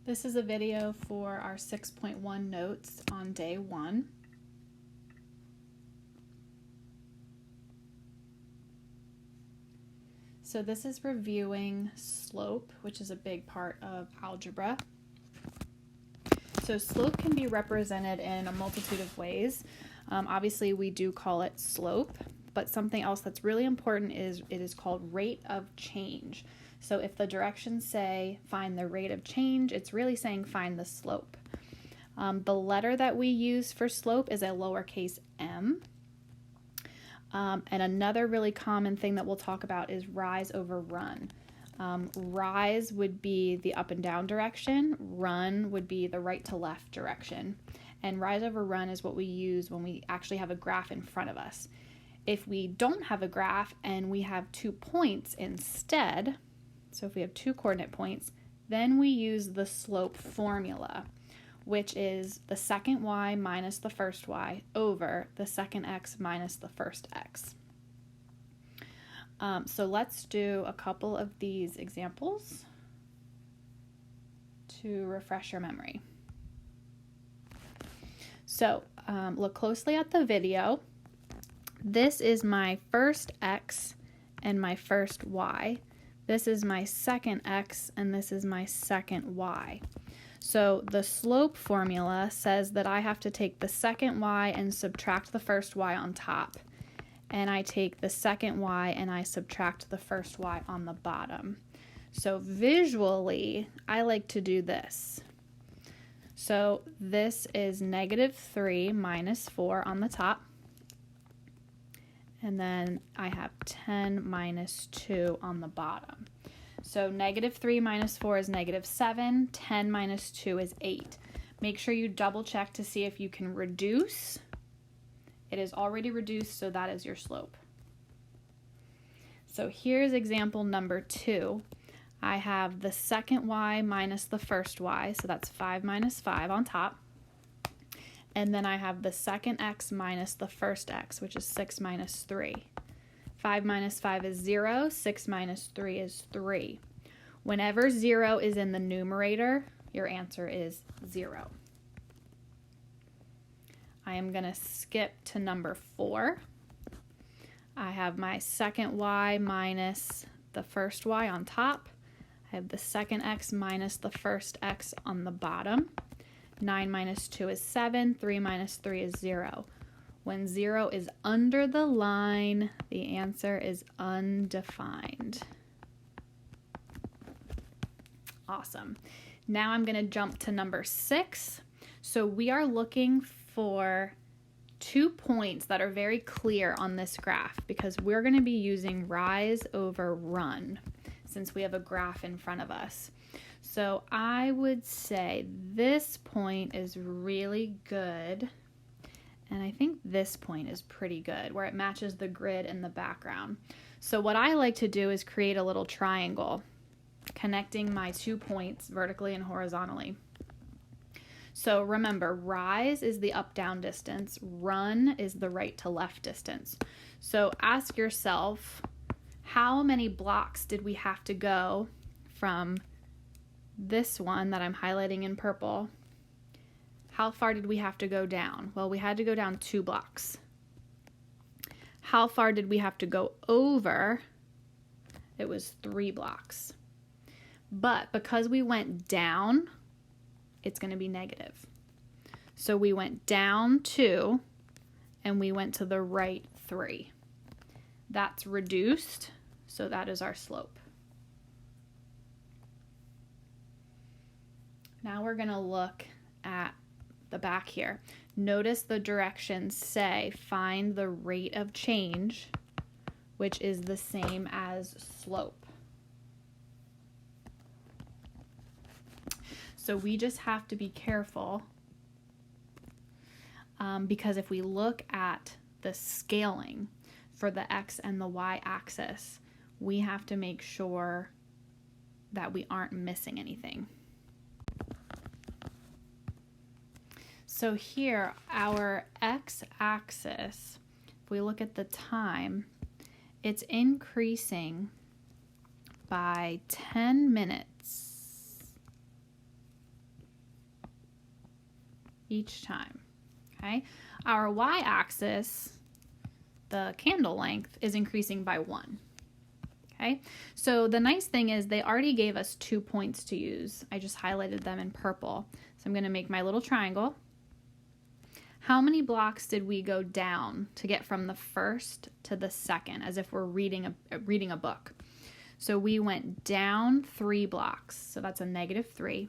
This is a video for our 6.1 notes on day 1. So this is reviewing slope, which is a big part of algebra. So slope can be represented in a multitude of ways. Obviously we do call it slope, but something else that's really important is it is called rate of change. So if the directions say find the rate of change, it's really saying find the slope. The letter that we use for slope is a lowercase m. And another really common thing that we'll talk about is rise over run. Rise would be the up and down direction. Run would be the right to left direction. And rise over run is what we use when we actually have a graph in front of us. If we don't have a graph and we have 2 points instead, so if we have 2 coordinate points, then we use the slope formula, which is the second y minus the first y over the second x minus the first x. So let's do a couple of these examples to refresh your memory. So look closely at the video. This is my first x and my first y. This is my second x and this is my second y. So the slope formula says that I have to take the second y and subtract the first y on top. And I take the second y and I subtract the first y on the bottom. So visually, I like to do this. So this is -3 minus 4 on the top. And then I have 10 minus 2 on the bottom. So -3 minus 4 is -7, 10 minus 2 is 8. Make sure you double check to see if you can reduce. It is already reduced, so that is your slope. So here's example number 2. I have the second y minus the first y, so that's 5 minus 5 on top. And then I have the second x minus the first x, which is 6 minus 3. 5 minus 5 is 0, 6 minus 3 is 3. Whenever 0 is in the numerator, your answer is 0. I am going to skip to number 4. I have my second y minus the first y on top. I have the second x minus the first x on the bottom. 9 minus 2 is 7. 3 minus 3 is 0. When 0 is under the line, the answer is undefined. Awesome. Now I'm going to jump to number 6. So we are looking for 2 points that are very clear on this graph because we're going to be using rise over run since we have a graph in front of us. So I would say this point is really good, and I think this point is pretty good where it matches the grid in the background. So what I like to do is create a little triangle connecting my 2 points vertically and horizontally. So remember, rise is the up-down distance, run is the right to left distance. So ask yourself, how many blocks did we have to go from this one that I'm highlighting in purple? How far did we have to go down? Well, we had to go down 2 blocks. How far did we have to go over? It was 3 blocks. But because we went down, it's going to be negative. So we went down 2 and we went to the right 3. That's reduced, so that is our slope. Now we're going to look at the back here. Notice the directions say find the rate of change, which is the same as slope. So we just have to be careful because if we look at the scaling for the x and the y axis, we have to make sure that we aren't missing anything. So here, our x-axis, if we look at the time, it's increasing by 10 minutes each time. Okay, our y-axis, the candle length, is increasing by 1. Okay, so the nice thing is they already gave us 2 points to use. I just highlighted them in purple. So I'm going to make my little triangle. How many blocks did we go down to get from the first to the second, as if we're reading a book? So we went down 3 blocks, so that's a -3.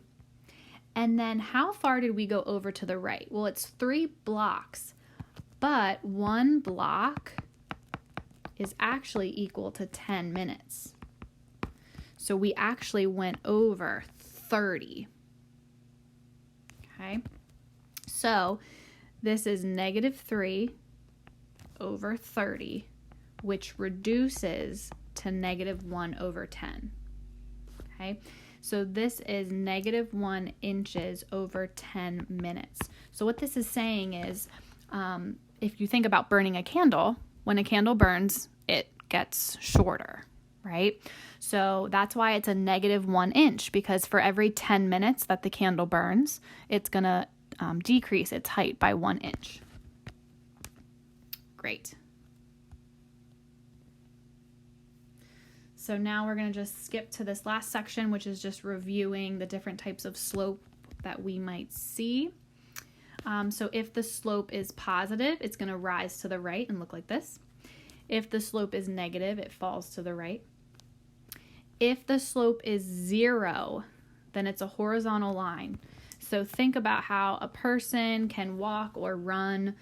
And then how far did we go over to the right? Well, it's 3 blocks, but 1 block is actually equal to 10 minutes. So we actually went over 30. Okay, so this is -3 over 30, which reduces to -1 over 10. Okay, so this is -1 inches over 10 minutes. So what this is saying is, if you think about burning a candle, when a candle burns, it gets shorter, right? So that's why it's a -1 inch, because for every 10 minutes that the candle burns, it's going to decrease its height by 1 inch. Great. So now we're going to just skip to this last section, which is just reviewing the different types of slope that we might see. So if the slope is positive, it's going to rise to the right and look like this. If the slope is negative, it falls to the right. If the slope is 0, then it's a horizontal line. So think about how a person can walk or run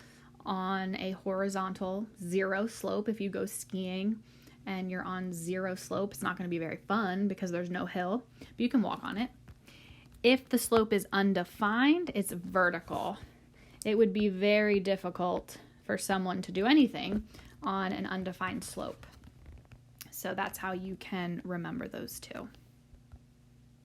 on a horizontal 0 slope. If you go skiing and you're on 0 slope, it's not going to be very fun because there's no hill, but you can walk on it. If the slope is undefined, it's vertical. It would be very difficult for someone to do anything on an undefined slope. So that's how you can remember those two.